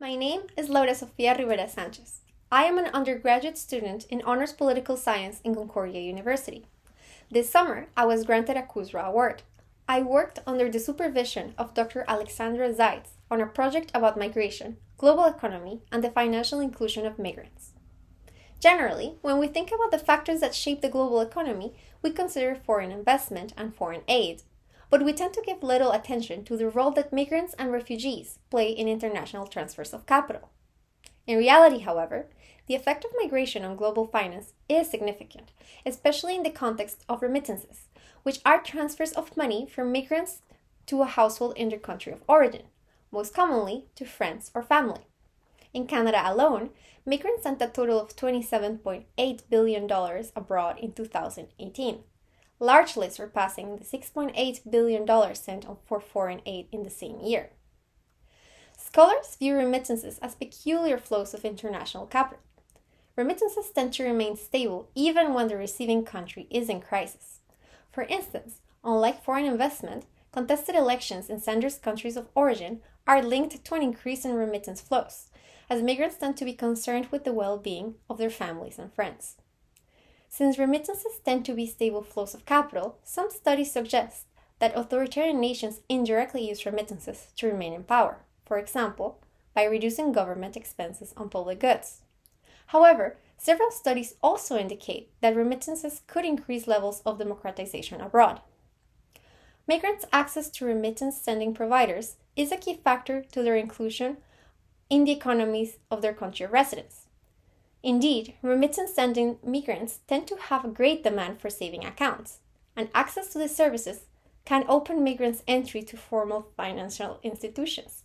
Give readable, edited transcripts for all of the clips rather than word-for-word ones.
My name is Sofia Rivera Sanchez. I am an undergraduate student in Honors Political Science in Concordia University. This summer, I was granted a CUSRA award. I worked under the supervision of Dr. Alexandra Zeitz on a project about migration, global economy, and the financial inclusion of migrants. Generally, when we think about the factors that shape the global economy, we consider foreign investment and foreign aid, but we tend to give little attention to the role that migrants and refugees play in international transfers of capital. In reality, however, the effect of migration on global finance is significant, especially in the context of remittances, which are transfers of money from migrants to a household in their country of origin, most commonly to friends or family. In Canada alone, migrants sent a total of $27.8 billion abroad in 2018, largely surpassing the $6.8 billion sent for foreign aid in the same year. Scholars view remittances as peculiar flows of international capital. Remittances tend to remain stable even when the receiving country is in crisis. For instance, unlike foreign investment, contested elections in senders' countries of origin are linked to an increase in remittance flows, as migrants tend to be concerned with the well-being of their families and friends. Since remittances tend to be stable flows of capital, some studies suggest that authoritarian nations indirectly use remittances to remain in power, for example, by reducing government expenses on public goods. However, several studies also indicate that remittances could increase levels of democratization abroad. Migrants' access to remittance sending providers is a key factor to their inclusion in the economies of their country of residence. Indeed, remittance-sending migrants tend to have a great demand for saving accounts, and access to the services can open migrants' entry to formal financial institutions.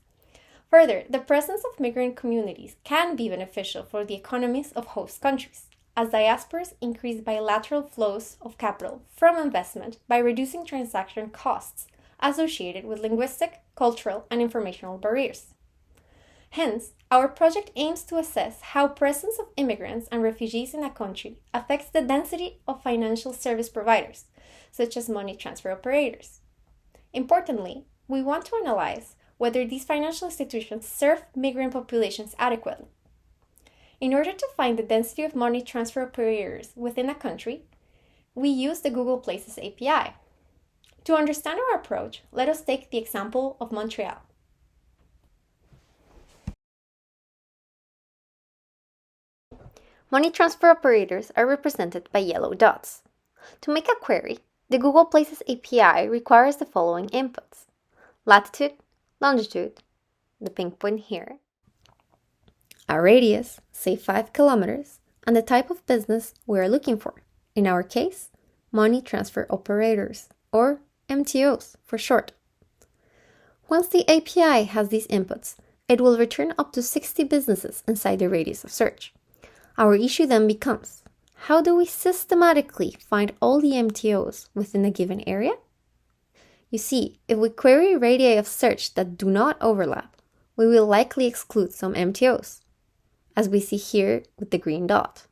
Further, the presence of migrant communities can be beneficial for the economies of host countries, as diasporas increase bilateral flows of capital from investment by reducing transaction costs associated with linguistic, cultural, and informational barriers. Hence, our project aims to assess how presence of immigrants and refugees in a country affects the density of financial service providers, such as money transfer operators. Importantly, we want to analyze whether these financial institutions serve migrant populations adequately. In order to find the density of money transfer operators within a country, we use the Google Places API. To understand our approach, let us take the example of Montreal. Money transfer operators are represented by yellow dots. To make a query, the Google Places API requires the following inputs: latitude, longitude, the pink point here, a radius, say 5 kilometers, and the type of business we are looking for. In our case, money transfer operators, or MTOs for short. Once the API has these inputs, it will return up to 60 businesses inside the radius of search. Our issue then becomes, how do we systematically find all the MTOs within a given area? You see, if we query radii of search that do not overlap, we will likely exclude some MTOs, as we see here with the green dot.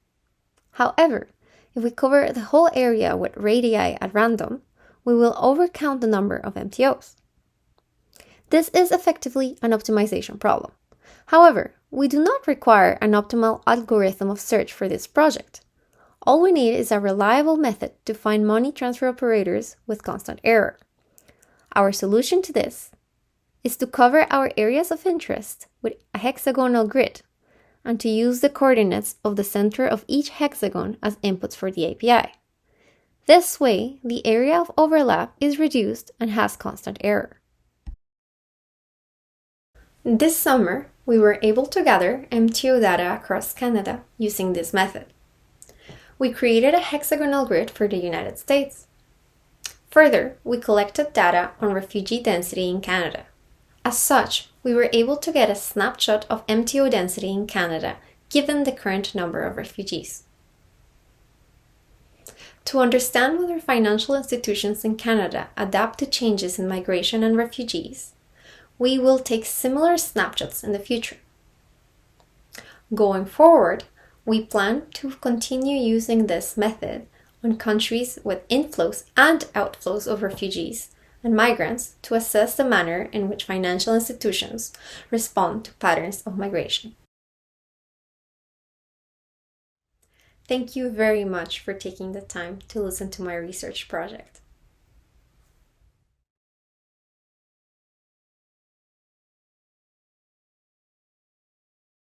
However, if we cover the whole area with radii at random, we will overcount the number of MTOs. This is effectively an optimization problem. However, we do not require an optimal algorithm of search for this project. All we need is a reliable method to find money transfer operators with constant error. Our solution to this is to cover our areas of interest with a hexagonal grid and to use the coordinates of the center of each hexagon as inputs for the API. This way, the area of overlap is reduced and has constant error. This summer, we were able to gather MTO data across Canada using this method. We created a hexagonal grid for the United States. Further, we collected data on refugee density in Canada. As such, we were able to get a snapshot of MTO density in Canada given the current number of refugees. To understand whether financial institutions in Canada adapt to changes in migration and refugees, we will take similar snapshots in the future. Going forward, we plan to continue using this method on countries with inflows and outflows of refugees and migrants to assess the manner in which financial institutions respond to patterns of migration. Thank you very much for taking the time to listen to my research project.